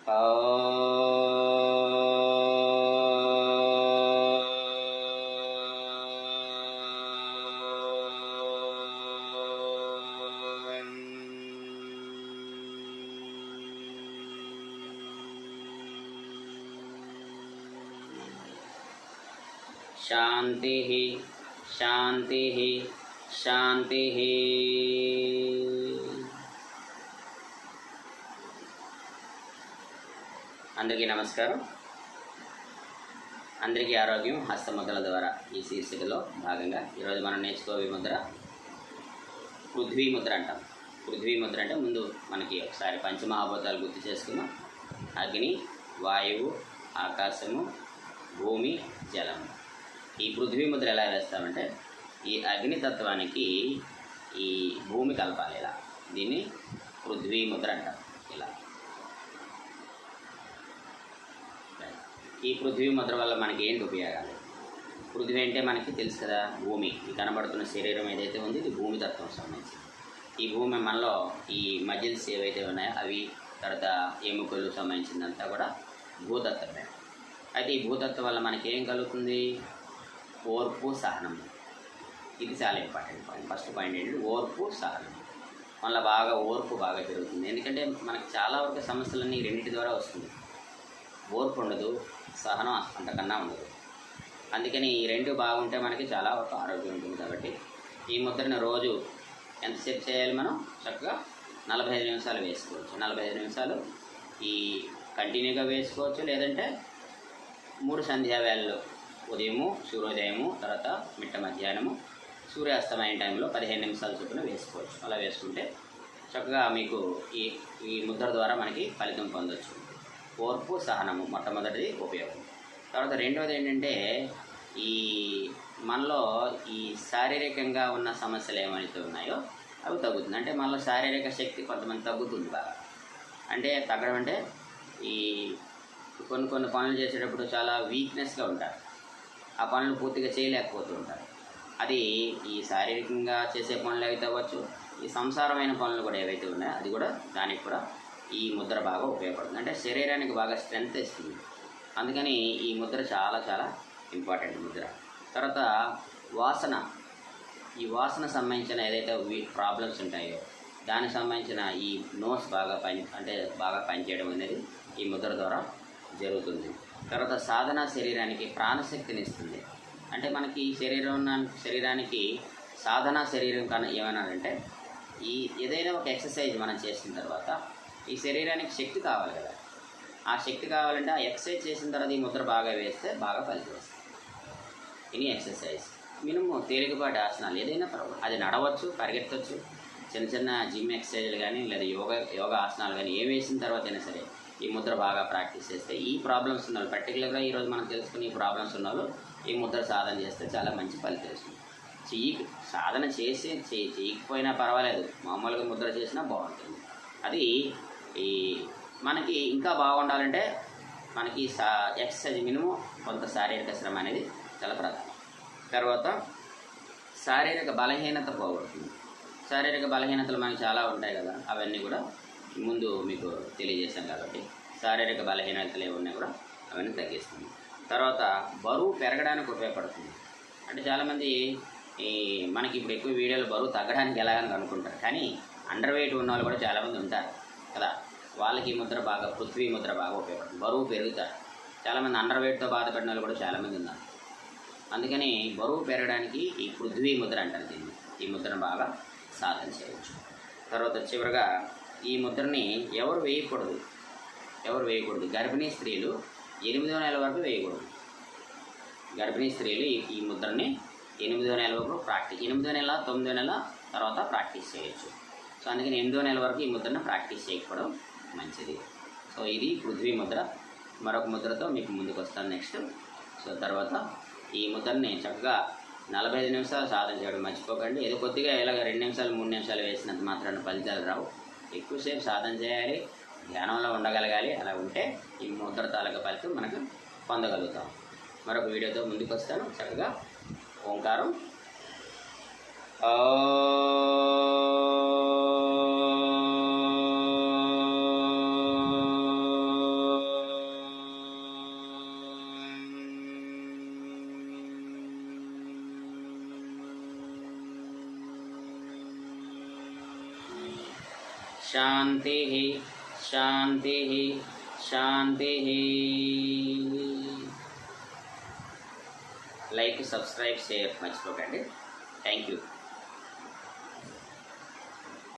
శాంతి శాంతి శాంతి. అందరికీ నమస్కారం. అందరికీ ఆరోగ్యం హస్తముద్రల ద్వారా ఈ శీర్షికలో భాగంగా ఈరోజు మనం నేర్చుకోవే ముద్ర పృథ్వీ ముద్ర అంటాం. పృథ్వీ ముద్ర అంటే ముందు మనకి ఒకసారి పంచమహాభూతాలు గుర్తు చేసుకున్నాం. అగ్ని, వాయువు, ఆకాశము, భూమి, జలము. ఈ పృథ్వీ ముద్ర ఎలా వేస్తామంటే ఈ అగ్నితత్వానికి ఈ భూమి కలపాలి. ఇలా దీన్ని పృథ్వీ ముద్ర అంటారు. ఇలా ఈ పృథ్వీ ముద్ర వల్ల మనకి ఏంటి ఉపయోగాలు? పృథ్వీ అంటే మనకి తెలుసు కదా, భూమి. ఈ కనబడుతున్న శరీరం ఏదైతే ఉంది ఇది భూమి తత్వం సంబంధించి. ఈ భూమి మనలో ఈ మజిల్స్ ఏవైతే ఉన్నాయో అవి, తర్వాత ఎముకలు సంబంధించిందంతా కూడా భూతత్వమే. అయితే ఈ భూతత్వం వల్ల మనకి ఏం కలుగుతుంది? ఓర్పు, సహనం. ఇది చాలా ఇంపార్టెంట్ పాయింట్. ఫస్ట్ పాయింట్ ఏంటంటే ఓర్పు, సహనం. మళ్ళీ ఓర్పు బాగా పెరుగుతుంది. ఎందుకంటే మనకి చాలా వరకు సమస్యలన్నీ రెండింటి ద్వారా వస్తుంది. ఓర్పు ఉండదు, సహనం అంతకన్నా ఉండదు. అందుకని ఈ రెండు బాగుంటే మనకి చాలా వరకు ఆరోగ్యం ఉంటుంది. కాబట్టి ఈ ముద్రను రోజు ఎంతసేపు చేయాలి? మనం చక్కగా 45 నిమిషాలు వేసుకోవచ్చు. 45 నిమిషాలు ఈ కంటిన్యూగా వేసుకోవచ్చు. లేదంటే 3 సంధ్యావేళలు, ఉదయము, సూర్యోదయము, తర్వాత మిట్ట మధ్యాహ్నము, సూర్యాస్తమయం టైంలో 15 నిమిషాల చొప్పున వేసుకోవచ్చు. అలా వేసుకుంటే చక్కగా మీకు ఈ ముద్ర ద్వారా మనకి ఫలితం పొందవచ్చు. ఓర్పు, సహనము మొట్టమొదటిది ఉపయోగం. తర్వాత రెండవది ఏంటంటే ఈ మనలో ఈ శారీరకంగా ఉన్న సమస్యలు ఏమైతే ఉన్నాయో అవి తగ్గుతుంది. అంటే మనలో శారీరక శక్తి కొంతమంది తగ్గుతుంది బాగా. అంటే తగ్గడం అంటే ఈ కొన్ని పనులు చేసేటప్పుడు చాలా వీక్నెస్గా ఉంటారు. ఆ పనులు పూర్తిగా చేయలేకపోతూ ఉంటారు. అది ఈ శారీరకంగా చేసే పనులు అయితే అవ్వచ్చు, ఈ సంసారమైన పనులు కూడా ఏవైతే ఉన్నాయో అది కూడా, దానికి కూడా ఈ ముద్ర బాగా ఉపయోగపడుతుంది. అంటే శరీరానికి బాగా స్ట్రెంగ్త్ ఇస్తుంది. అందుకని ఈ ముద్ర చాలా చాలా ఇంపార్టెంట్ ముద్ర. తర్వాత వాసన. ఈ వాసన సంబంధించిన ఏదైతే ప్రాబ్లమ్స్ ఉంటాయో దానికి సంబంధించిన ఈ నోట్స్ బాగా పనిచేయడం అనేది ఈ ముద్ర ద్వారా జరుగుతుంది. తర్వాత సాధన శరీరానికి ప్రాణశక్తిని ఇస్తుంది. అంటే మనకి శరీరానికి సాధన శరీరం కన్నా ఏమన్నారంటే ఈ ఏదైనా ఒక ఎక్సర్సైజ్ మనం చేసిన తర్వాత ఈ శరీరానికి శక్తి కావాలి కదా. ఆ శక్తి కావాలంటే ఆ ఎక్సర్సైజ్ చేసిన తర్వాత ఈ ముద్ర బాగా వేస్తే బాగా ఫలితం వస్తుంది. ఇది ఎక్సర్సైజ్. మినిమం తేలికపాటి ఆసనాలు ఏదైనా పర్వాలేదు. అది నడవచ్చు, పరిగెత్తవచ్చు, చిన్న జిమ్ ఎక్సర్సైజ్లు కానీ లేదా యోగా ఆసనాలు కానీ ఏం వేసిన తర్వాత అయినా సరే ఈ ముద్ర బాగా ప్రాక్టీస్ చేస్తే ఈ ప్రాబ్లమ్స్ ఉన్న వాళ్ళు, పర్టికులర్గా ఈరోజు మనం తెలుసుకుని ఈ ప్రాబ్లమ్స్ ఉన్న వాళ్ళు ఈ ముద్ర సాధన చేస్తే చాలా మంచి ఫలితం వస్తుంది. సాధన చేయకపోయినా పర్వాలేదు, మామూలుగా ముద్ర చేసినా బాగుంటుంది. అది ఈ మనకి ఇంకా బాగుండాలంటే మనకి ఎక్సర్సైజ్ మినిమం కొంత శారీరక శ్రమ అనేది చాలా ప్రధానం. తర్వాత శారీరక బలహీనత పోగొడుతుంది. శారీరక బలహీనతలు మనకి చాలా ఉంటాయి కదా, అవన్నీ కూడా ముందు మీకు తెలియజేశాం. కాబట్టి శారీరక బలహీనతలు ఏమి ఉన్నాయి కూడా అవన్నీ తగ్గిస్తుంది. తర్వాత బరువు పెరగడానికి ఉపయోగపడుతుంది. అంటే చాలామంది మనకి ఇప్పుడు ఎక్కువ వీడియోలు బరువు తగ్గడానికి ఎలాగని అనుకుంటారు, కానీ అండర్ వెయిట్ ఉన్న వాళ్ళు కూడా చాలామంది ఉంటారు కదా. వాళ్ళకి ఈ ముద్ర పృథ్వీ ముద్ర బాగా ఉపయోగపడుతుంది. బరువు పెరుగుతారు. చాలామంది అండర్ వెయిట్తో బాధపడిన వాళ్ళు కూడా చాలామంది ఉన్నారు. అందుకని బరువు పెరగడానికి ఈ పృథ్వీ ముద్ర అంటారు దీన్ని. ఈ ముద్రను బాగా సాధన చేయవచ్చు. తర్వాత చివరిగా ఈ ముద్రని ఎవరు వేయకూడదు? గర్భిణీ స్త్రీలు 8వ నెల వరకు వేయకూడదు. గర్భిణీ స్త్రీలు ఈ ముద్రని 8వ నెల వరకు 8వ నెల, 9వ నెల తర్వాత ప్రాక్టీస్ చేయొచ్చు. సో అందుకని 8వ నెల వరకు ఈ ముద్రను ప్రాక్టీస్ చేయకపోవడం మంచిది. సో ఇది పృథ్వీ ముద్ర. మరొక ముద్రతో మీకు ముందుకు వస్తాను నెక్స్ట్. సో తర్వాత ఈ ముద్రని చక్కగా 45 నిమిషాలు సాధన చేయడం మర్చిపోకండి. ఏదో కొద్దిగా ఇలాగ 2 నిమిషాలు 3 నిమిషాలు వేసినంత మాత్రాన ఫలితాలు రావు. ఎక్కువసేపు సాధన చేయాలి, ధ్యానంలో ఉండగలగాలి. అలా ఉంటే ఈ ముద్ర తాలూకా ఫలితం మనకు పొందగలుగుతాం. మరొక వీడియోతో ముందుకు వస్తాను. చక్కగా ఓంకారం శాంతి శాంతి శాంతి. లైక్, సబ్స్క్రైబ్, షేర్ మర్చిపోకండి. Thank you.